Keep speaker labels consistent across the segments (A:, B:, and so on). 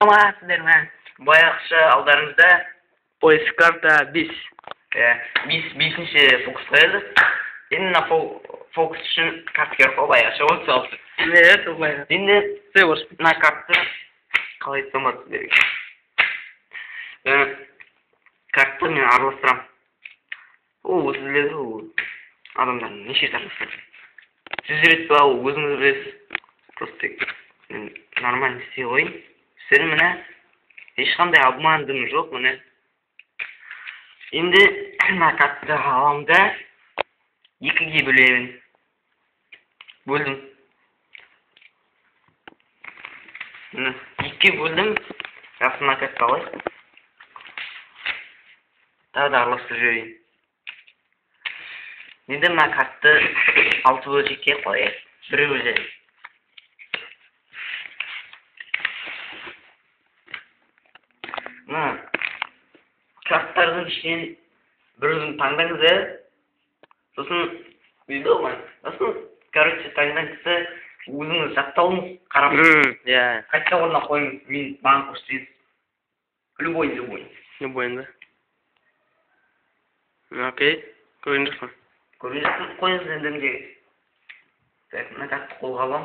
A: Саламатсыздарбы? Баягыча алдарыңызда
B: Поиск карта 5.
A: Biz 5-нче фокус коелдык. Эми фокус үчүн карта керек го баягыча болчу.
B: Evet, olay.
A: Эми
B: Север.
A: на картты калай томат берек. Картты мен аралаштырам. О, сиздер адамдардын неше тармактары. Сиз билесиз ба, өзүңүз билесиз. Просто нормально істей коюйн. Сен мына эч кандай обмандым жок мына. Эми мына картты алам да 2-ге бөлөйм. Бөлдүм. Мына 2-ге бөлдүм. Расына картты алайын. Дагы да аралаштырып жиберейин. Енді мына картты 6 бөлшекке коелик. 1 бөле. Мына карттардын ичинен бирин таңдаңыз. Сосын үйдө бар. Сосын короче таңдаңыз, өзүңүз жактауыңыз карап. Кайсы орунда коюңуз, мен мага көрсөтөңүз. Любой.
B: Любой, да? Окей. Көрүнүшсүң.
A: Көрүнүшсүң, коюңуз эндемге. Так, мына картты колго алам.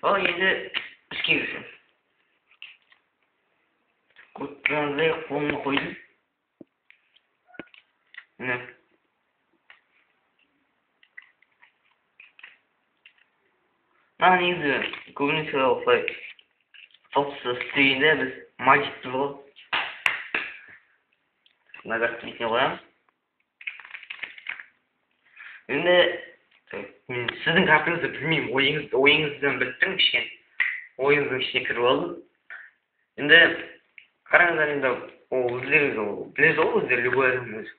A: Ал эndi ишке киришем. Көтөрүлө колумду койдум. Мына. Мына негизи көбүнесе осылай фокус істегенде биз мальчикпиз го. Мына картты бетине коям. Енді мен сіздің картыңызды білмеймін, ойыңыздан білттім кішкен. Ойыңыздың ішіне кіріп алдым. Енді қараңыздар, енді өздеріңіз білесіз ғой, өздері любой адам өзі.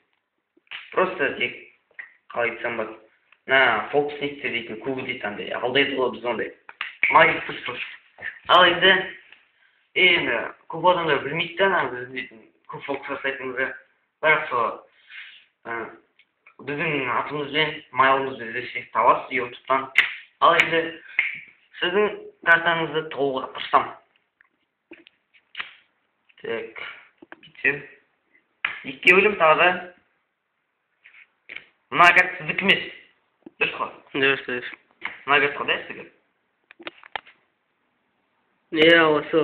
A: Просто тек қалай айтсам болады. Мына фокусниктер дейтін көбі дейді андай, алдайды ғой біз ондай. Магистр просто. Ал енді көп адамдар білмейді да, біз дейтін көп фокус жасайтынымызды. Бірақ сол біздің атымызбен, майлымызбен іздесек табасыз YouTube'дан. Ал енді сіздің картаңызды толуға тырысам. Так, бүйтсем. 2-ге бөлем тағы да. Мына карта сіздікі емес. Дұрыс қой?
B: Дұрыс.
A: Мына карта қандай сізге?
B: Осы.